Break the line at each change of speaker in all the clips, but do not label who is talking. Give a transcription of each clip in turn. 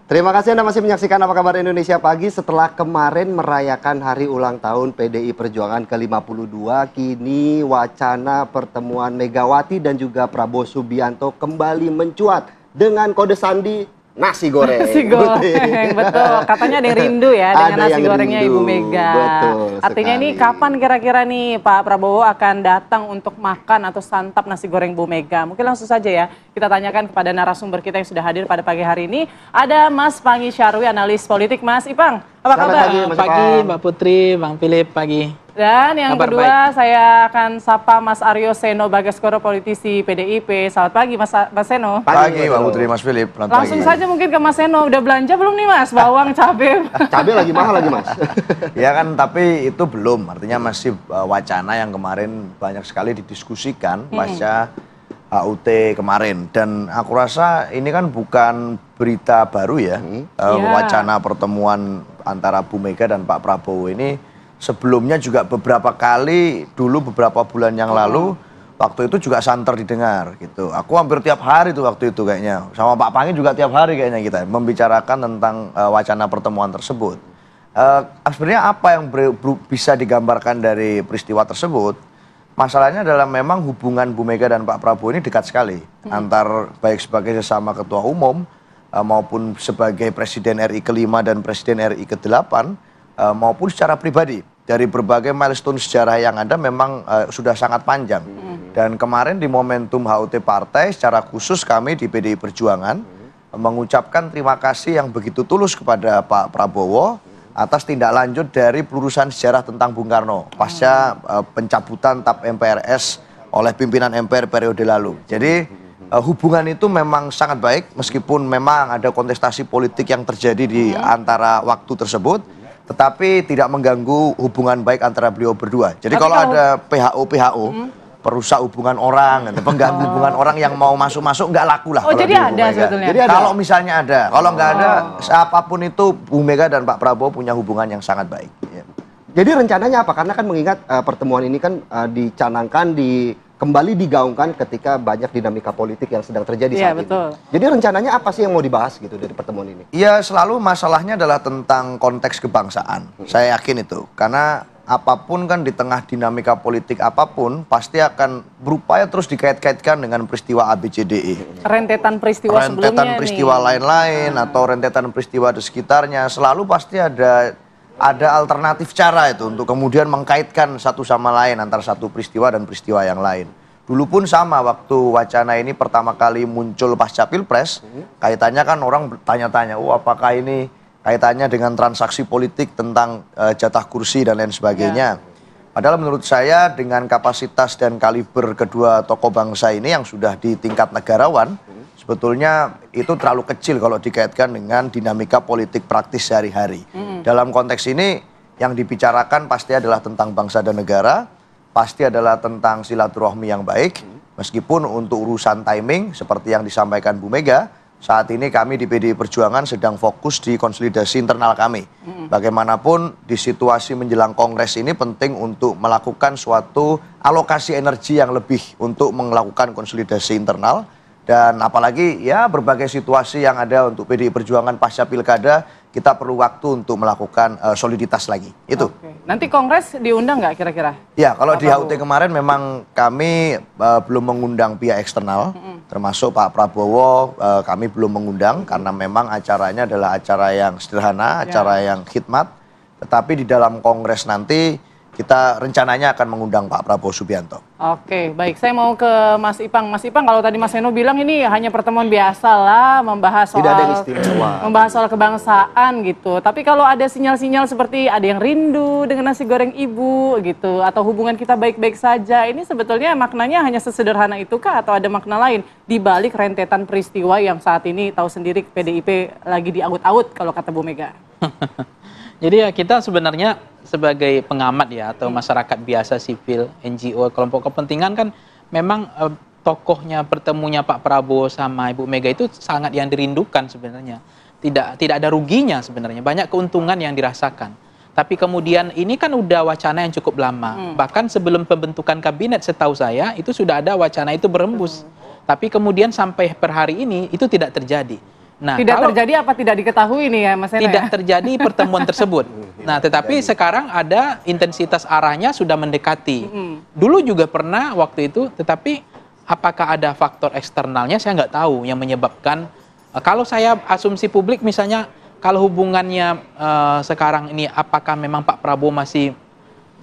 Terima kasih Anda masih menyaksikan Apa Kabar Indonesia Pagi. Setelah kemarin merayakan hari ulang tahun PDI Perjuangan ke-52, kini wacana pertemuan Megawati dan juga Prabowo Subianto kembali mencuat dengan kode sandi nasi goreng.
Nasi goreng, betul. Katanya ada yang rindu ya dengan nasi gorengnya
rindu.
Ibu Mega.
Betul
Artinya
sekali.
ini kapan kira-kira nih Pak Prabowo akan datang untuk makan atau santap nasi goreng Bu Mega? Mungkin langsung saja ya kita tanyakan kepada narasumber kita yang sudah hadir pada pagi hari ini. Ada Mas Pangi Syarwi, analis politik. Mas Ipang, apa kabar?
Selamat
Pagi Mbak Putri, Bang Philip, pagi.
Dan yang
Kabar
kedua saya akan sapa Mas Aryo Seno Bagaskoro, politisi PDIP. Selamat pagi Mas Seno.
Pagi Mbak Putri, Mas Philip.
Langsung saja mungkin ke Mas Seno, udah belanja belum nih Mas? Bawang, cabai.
Cabai lagi mahal lagi Mas.
Ya kan, tapi itu belum. Artinya masih wacana yang kemarin banyak sekali didiskusikan pasca HUT kemarin. Dan aku rasa ini kan bukan berita baru ya. Wacana pertemuan antara Bu Mega dan Pak Prabowo ini sebelumnya juga beberapa kali dulu beberapa bulan yang lalu waktu itu juga santer didengar gitu. Aku hampir tiap hari tuh waktu itu kayaknya sama Pak Pangi juga tiap hari kayaknya kita membicarakan tentang wacana pertemuan tersebut. Sebenarnya apa yang bisa digambarkan dari peristiwa tersebut? Masalahnya adalah memang hubungan Bu Mega dan Pak Prabowo ini dekat sekali antar baik sebagai sesama ketua umum maupun sebagai Presiden RI ke-5 dan Presiden RI ke-8 maupun secara pribadi. Dari berbagai milestone sejarah yang ada memang sudah sangat panjang. Dan kemarin di momentum HUT Partai secara khusus kami di PDI Perjuangan mengucapkan terima kasih yang begitu tulus kepada Pak Prabowo atas tindak lanjut dari pelurusan sejarah tentang Bung Karno pasca pencabutan TAP MPRS oleh pimpinan MPR periode lalu. Jadi hubungan itu memang sangat baik meskipun memang ada kontestasi politik yang terjadi di antara waktu tersebut. Tetapi tidak mengganggu hubungan baik antara beliau berdua. Jadi kalau ada PHO perusak hubungan orang, pengganggu hubungan orang yang mau masuk-masuk nggak laku lah.
Oh jadi ada sebetulnya?
Jadi ada.
Kalau misalnya ada, kalau nggak ada, siapapun itu Bu Mega dan Pak Prabowo punya hubungan yang sangat baik. Ya.
Jadi rencananya apa? Karena kan mengingat pertemuan ini kan dicanangkan kembali digaungkan ketika banyak dinamika politik yang sedang terjadi saat ini.
Betul.
Jadi rencananya apa sih yang mau dibahas gitu dari pertemuan ini?
Ya selalu masalahnya adalah tentang konteks kebangsaan. Saya yakin itu. Karena apapun kan di tengah dinamika politik apapun pasti akan berupaya terus dikait-kaitkan dengan peristiwa ABCDE.
Rentetan peristiwa sebelumnya
rentetan peristiwa lain-lain atau rentetan peristiwa di sekitarnya. Selalu pasti ada alternatif cara itu untuk kemudian mengkaitkan satu sama lain antara satu peristiwa dan peristiwa yang lain. Dulu pun sama waktu wacana ini pertama kali muncul pasca Pilpres, kaitannya kan orang bertanya-tanya, apakah ini kaitannya dengan transaksi politik tentang jatah kursi dan lain sebagainya. Padahal menurut saya dengan kapasitas dan kaliber kedua tokoh bangsa ini yang sudah di tingkat negarawan, sebetulnya itu terlalu kecil kalau dikaitkan dengan dinamika politik praktis sehari-hari. Dalam konteks ini yang dibicarakan pasti adalah tentang bangsa dan negara, pasti adalah tentang silaturahmi yang baik, meskipun untuk urusan timing seperti yang disampaikan Bu Mega, saat ini kami di PDI Perjuangan sedang fokus di konsolidasi internal kami. Bagaimanapun di situasi menjelang Kongres ini penting untuk melakukan suatu alokasi energi yang lebih untuk melakukan konsolidasi internal. Dan apalagi ya berbagai situasi yang ada untuk PDI Perjuangan pasca pilkada, kita perlu waktu untuk melakukan soliditas lagi. Itu.
Nanti Kongres diundang nggak kira-kira?
Ya, kalau di HUT kemarin memang kami belum mengundang pihak eksternal, termasuk Pak Prabowo kami belum mengundang karena memang acaranya adalah acara yang sederhana, acara yang khidmat. Tetapi di dalam Kongres nanti kita rencananya akan mengundang Pak Prabowo Subianto.
Oke, baik. Saya mau ke Mas Ipang. Mas Ipang, kalau tadi Mas Seno bilang ini hanya pertemuan biasa lah, membahas soal,
tidak ada yang istimewa,
membahas soal kebangsaan gitu. Tapi kalau ada sinyal-sinyal seperti ada yang rindu dengan nasi goreng ibu gitu, atau hubungan kita baik-baik saja, ini sebetulnya maknanya hanya sesederhana itukah atau ada makna lain di balik rentetan peristiwa yang saat ini tahu sendiri PDIP lagi diaut-aut kalau kata Bu Mega?
Jadi ya kita sebenarnya sebagai pengamat ya atau masyarakat biasa sipil, NGO, kelompok kepentingan kan memang tokohnya pertemunya Pak Prabowo sama Ibu Mega itu sangat yang dirindukan sebenarnya. Tidak ada ruginya sebenarnya, banyak keuntungan yang dirasakan. Tapi kemudian ini kan udah wacana yang cukup lama. Bahkan sebelum pembentukan kabinet setahu saya itu sudah ada wacana itu berembus. Tapi kemudian sampai per hari ini itu tidak terjadi. Nah,
Tidak
kalau
terjadi apa tidak diketahui nih ya Mas Eno
tidak
ya?
terjadi pertemuan tersebut. Nah, tetapi sekarang ada intensitas arahnya sudah mendekati. Dulu juga pernah waktu itu, tetapi apakah ada faktor eksternalnya saya nggak tahu yang menyebabkan. Kalau saya asumsi publik misalnya, kalau hubungannya sekarang ini apakah memang Pak Prabowo masih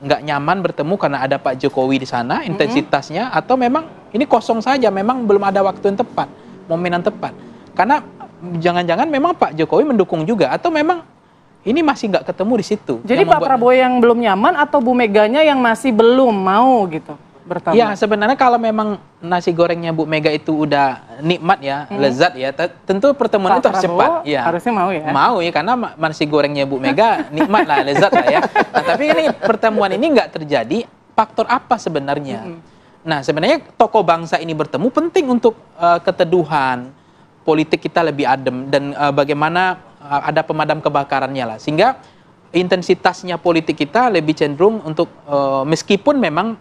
nggak nyaman bertemu karena ada Pak Jokowi di sana, intensitasnya, atau memang ini kosong saja, memang belum ada waktu yang tepat, momen yang tepat. Karena jangan-jangan memang Pak Jokowi mendukung juga, atau memang ini masih nggak ketemu di situ.
Jadi Pak Prabowo yang belum nyaman atau Bu Meganya yang masih belum mau gitu bertemu?
Ya sebenarnya kalau memang nasi gorengnya Bu Mega itu udah nikmat ya, lezat ya, tentu pertemuan itu harus cepat. Ya.
Harusnya mau ya?
Mau ya, karena nasi gorengnya Bu Mega nikmat lah, lezat lah ya. Nah, tapi ini pertemuan ini nggak terjadi, faktor apa sebenarnya? Nah sebenarnya tokoh bangsa ini bertemu penting untuk keteduhan politik kita lebih adem, dan bagaimana ada pemadam kebakarannya lah, sehingga intensitasnya politik kita lebih cenderung untuk meskipun memang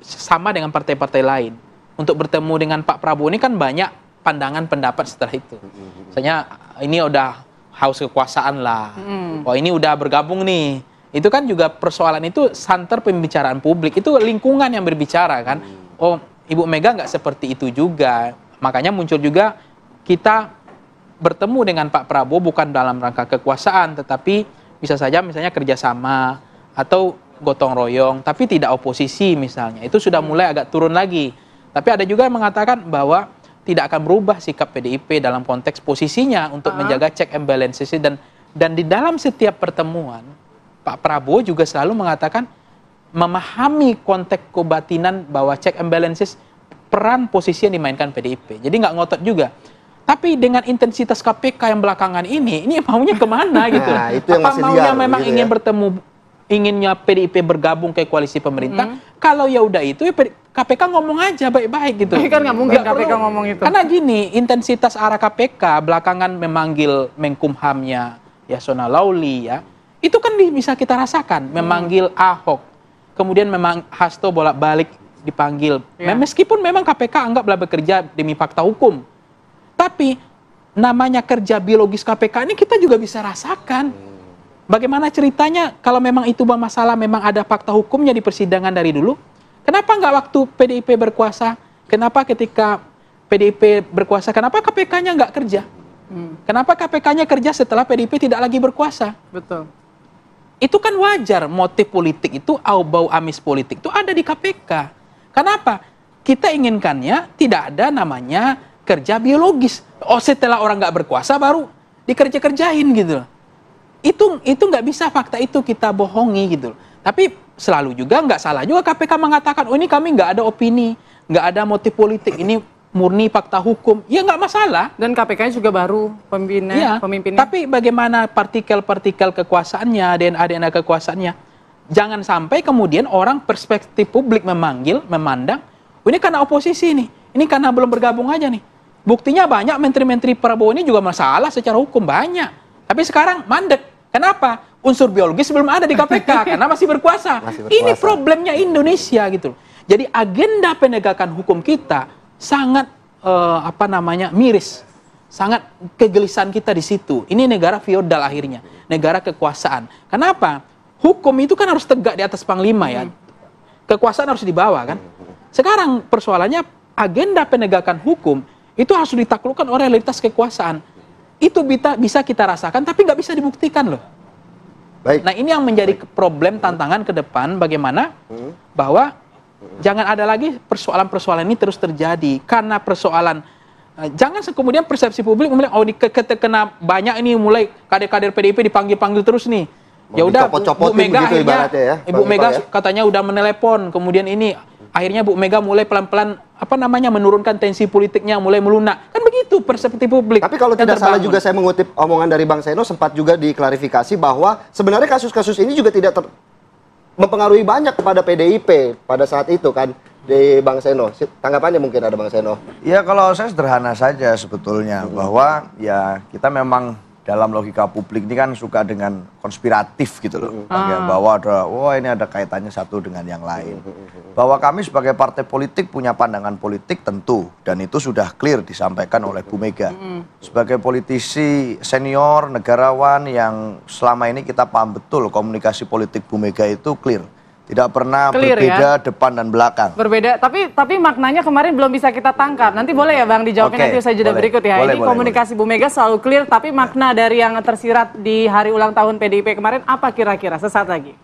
sama dengan partai-partai lain, untuk bertemu dengan Pak Prabowo ini kan banyak pandangan pendapat setelah itu. Misalnya ini udah haus kekuasaan lah, oh ini udah bergabung nih. Itu kan juga persoalan itu santer pembicaraan publik, itu lingkungan yang berbicara kan. Oh Ibu Mega nggak seperti itu juga. Makanya muncul juga kita bertemu dengan Pak Prabowo bukan dalam rangka kekuasaan, tetapi bisa saja misalnya kerjasama atau gotong royong, tapi tidak oposisi misalnya. Itu sudah mulai agak turun lagi. Tapi ada juga yang mengatakan bahwa tidak akan berubah sikap PDIP dalam konteks posisinya untuk menjaga check and balances. Dan di dalam setiap pertemuan, Pak Prabowo juga selalu mengatakan memahami konteks kebatinan bahwa check and balances, peran posisi yang dimainkan PDIP. Jadi nggak ngotot juga. Tapi dengan intensitas KPK yang belakangan ini maunya kemana gitu?
Nah, itu yang
apa
masih
maunya
liar,
memang
gitu
ingin
ya.
bertemu, inginnya PDIP bergabung ke koalisi pemerintah? Kalau ya udah itu, ya KPK ngomong aja baik-baik gitu.
Kan nggak mungkin
Nggak
KPK
perlu.
ngomong itu.
Karena gini, intensitas arah KPK belakangan memanggil Menkumhamnya Yasona Lauli ya, itu kan bisa kita rasakan. Memanggil Ahok, kemudian memang Hasto bolak-balik dipanggil. Meskipun memang KPK anggaplah bekerja demi fakta hukum, tapi namanya kerja biologis KPK ini kita juga bisa rasakan. Bagaimana ceritanya kalau memang itu masalah, memang ada fakta hukumnya di persidangan dari dulu. Kenapa nggak waktu PDIP berkuasa? Kenapa ketika PDIP berkuasa, kenapa KPK-nya nggak kerja? Kenapa KPK-nya kerja setelah PDIP tidak lagi berkuasa?
Betul.
Itu kan wajar, motif politik itu, bau amis politik itu ada di KPK. Kenapa? Kita inginkannya tidak ada namanya kerja biologis. Oh setelah orang nggak berkuasa baru dikerja-kerjain gitu. Itu nggak bisa, fakta itu kita bohongi gitu. Tapi selalu juga nggak salah juga KPK mengatakan, oh ini kami nggak ada opini, nggak ada motif politik, ini murni fakta hukum. Ya nggak masalah.
Dan KPK-nya juga baru pemimpinnya.
Tapi bagaimana partikel-partikel kekuasaannya, DNA kekuasaannya? Jangan sampai kemudian orang perspektif publik memandang, oh, ini karena oposisi nih, ini karena belum bergabung aja nih. Buktinya banyak menteri-menteri Prabowo ini juga masalah secara hukum, banyak. Tapi sekarang mandek. Kenapa? Unsur biologis belum ada di KPK karena masih berkuasa. Ini problemnya Indonesia gitu. Jadi agenda penegakan hukum kita sangat miris. Sangat kegelisahan kita di situ. Ini negara feodal akhirnya, negara kekuasaan. Kenapa? Hukum itu kan harus tegak di atas panglima ya. Kekuasaan harus dibawa kan. Sekarang persoalannya agenda penegakan hukum itu harus ditaklukkan oleh realitas kekuasaan. Itu bisa kita rasakan tapi nggak bisa dibuktikan loh.
Baik.
Nah ini yang menjadi problem, tantangan ke depan, bagaimana bahwa jangan ada lagi persoalan-persoalan ini terus terjadi. Karena persoalan, jangan kemudian persepsi publik oh ini kena banyak ini, mulai kader-kader PDIP dipanggil-panggil terus nih. Ya udah Bu Mega
gitu
akhirnya
ya,
Ibu Mega katanya udah menelepon, kemudian ini akhirnya Bu Mega mulai pelan-pelan menurunkan tensi politiknya, mulai melunak. Kan begitu persepsi publik.
Tapi kalau tidak salah juga saya mengutip omongan dari Bang Seno, sempat juga diklarifikasi bahwa sebenarnya kasus-kasus ini juga tidak mempengaruhi banyak kepada PDIP pada saat itu kan, di Bang Seno. Tanggapannya mungkin ada Bang Seno.
Ya kalau saya sederhana saja sebetulnya, bahwa ya kita memang dalam logika publik ini kan suka dengan konspiratif gitu loh. Bahwa ini ada kaitannya satu dengan yang lain. Bahwa kami sebagai partai politik punya pandangan politik tentu. Dan itu sudah clear disampaikan oleh Bu Mega. Sebagai politisi senior, negarawan yang selama ini kita paham betul komunikasi politik Bu Mega itu clear. Tidak pernah
Clear,
berbeda depan dan belakang.
Berbeda, tapi maknanya kemarin belum bisa kita tangkap. Nanti boleh ya Bang dijawabin
Oke,
nanti usai jeda
boleh.
berikut ya.
Boleh,
Ini komunikasi Bu Mega selalu clear, tapi makna dari yang tersirat di hari ulang tahun PDIP kemarin apa kira-kira? Sesaat lagi.